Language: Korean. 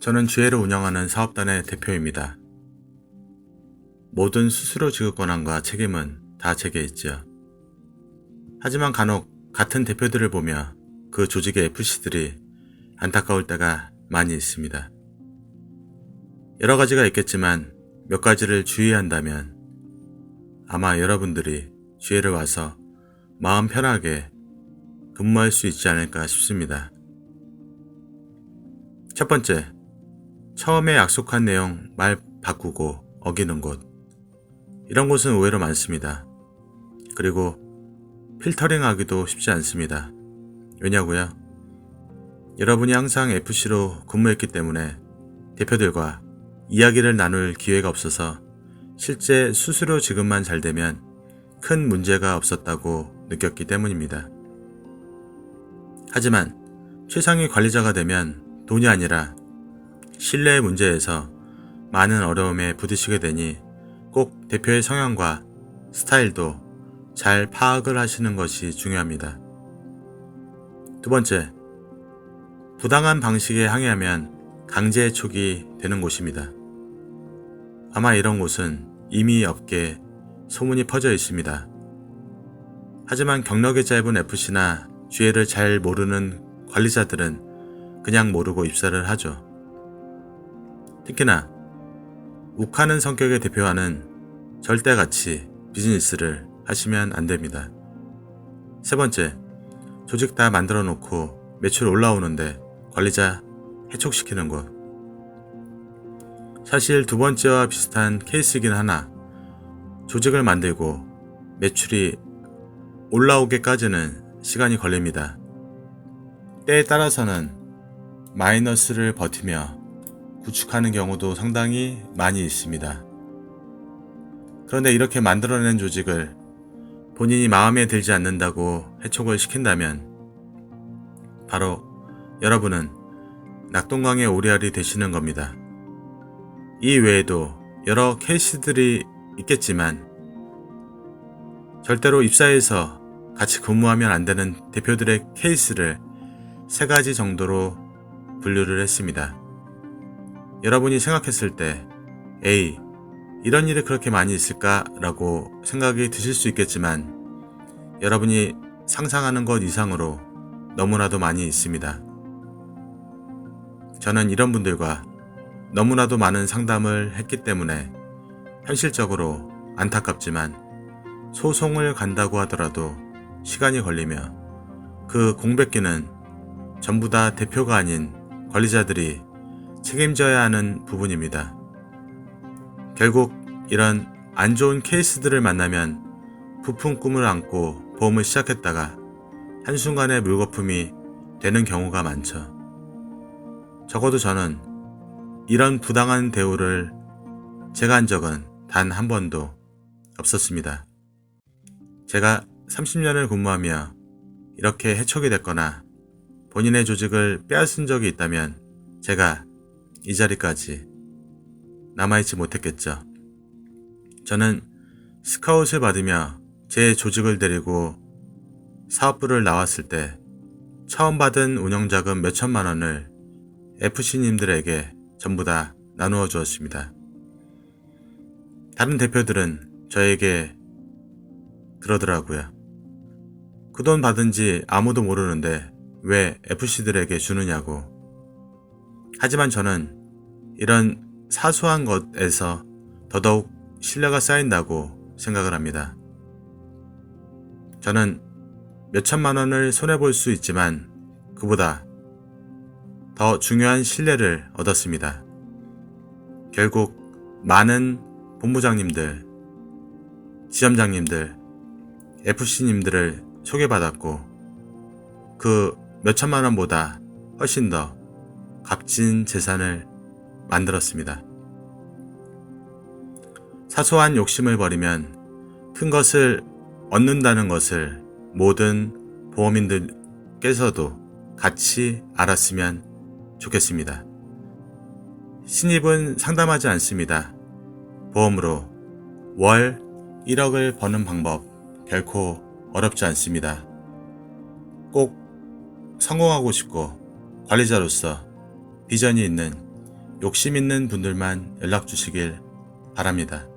저는 주회를 운영하는 사업단의 대표입니다. 모든 수수료 지급 권한과 책임은 다 제게 있지요. 하지만 간혹 같은 대표들을 보며 그 조직의 FC들이 안타까울 때가 많이 있습니다. 여러 가지가 있겠지만 몇 가지를 주의한다면 아마 여러분들이 주회를 와서 마음 편하게 근무할 수 있지 않을까 싶습니다. 첫 번째, 처음에 약속한 내용 말 바꾸고 어기는 곳. 이런 곳은 의외로 많습니다. 그리고 필터링하기도 쉽지 않습니다. 왜냐고요? 여러분이 항상 FC로 근무했기 때문에 대표들과 이야기를 나눌 기회가 없어서 실제 수수료 지급만 잘 되면 큰 문제가 없었다고 느꼈기 때문입니다. 하지만 최상위 관리자가 되면 돈이 아니라 신뢰의 문제에서 많은 어려움에 부딪히게 되니 꼭 대표의 성향과 스타일도 잘 파악을 하시는 것이 중요합니다. 두 번째, 부당한 방식에 항의하면 강제 촉이 되는 곳입니다. 아마 이런 곳은 이미 업계에 소문이 퍼져 있습니다. 하지만 경력이 짧은 FC나 GL을 잘 모르는 관리자들은 그냥 모르고 입사를 하죠. 특히나 욱하는 성격의 대표와는 절대 같이 비즈니스를 하시면 안 됩니다. 세 번째, 조직 다 만들어 놓고 매출 올라오는데 관리자 해촉시키는 것. 사실 두 번째와 비슷한 케이스이긴 하나 조직을 만들고 매출이 올라오기까지는 시간이 걸립니다. 때에 따라서는 마이너스를 버티며 구축하는 경우도 상당히 많이 있습니다. 그런데 이렇게 만들어낸 조직을 본인이 마음에 들지 않는다고 해촉을 시킨다면 바로 여러분은 낙동강의 오리알이 되시는 겁니다. 이 외에도 여러 케이스들이 있겠지만 절대로 입사해서 같이 근무하면 안 되는 대표들의 케이스를 3가지 정도로 분류를 했습니다. 여러분이 생각했을 때 에이, 이런 일이 그렇게 많이 있을까? 라고 생각이 드실 수 있겠지만 여러분이 상상하는 것 이상으로 너무나도 많이 있습니다. 저는 이런 분들과 너무나도 많은 상담을 했기 때문에 현실적으로 안타깝지만 소송을 간다고 하더라도 시간이 걸리며 그 공백기는 전부 다 대표가 아닌 관리자들이 책임져야 하는 부분입니다. 결국 이런 안 좋은 케이스들을 만나면 부푼 꿈을 안고 보험을 시작했다가 한순간에 물거품이 되는 경우가 많죠. 적어도 저는 이런 부당한 대우를 제가 한 적은 단 한 번도 없었습니다. 제가 30년을 근무하며 이렇게 해촉이 됐거나 본인의 조직을 빼앗은 적이 있다면 제가 이 자리까지 남아있지 못했겠죠. 저는 스카웃을 받으며 제 조직을 데리고 사업부를 나왔을 때 처음 받은 운영자금 몇천만 원을 FC님들에게 전부 다 나누어 주었습니다. 다른 대표들은 저에게 그러더라고요. 그 돈 받은지 아무도 모르는데 왜 FC들에게 주느냐고. 하지만 저는 이런 사소한 것에서 더더욱 신뢰가 쌓인다고 생각을 합니다. 저는 몇천만 원을 손해볼 수 있지만 그보다 더 중요한 신뢰를 얻었습니다. 결국 많은 본부장님들, 지점장님들, FC님들을 소개받았고 그 몇천만 원보다 훨씬 더 값진 재산을 만들었습니다. 사소한 욕심을 버리면 큰 것을 얻는다는 것을 모든 보험인들께서도 같이 알았으면 좋겠습니다. 신입은 상담하지 않습니다. 보험으로 월 1억을 버는 방법 결코 어렵지 않습니다. 꼭 성공하고 싶고 관리자로서 비전이 있는 욕심 있는 분들만 연락 주시길 바랍니다.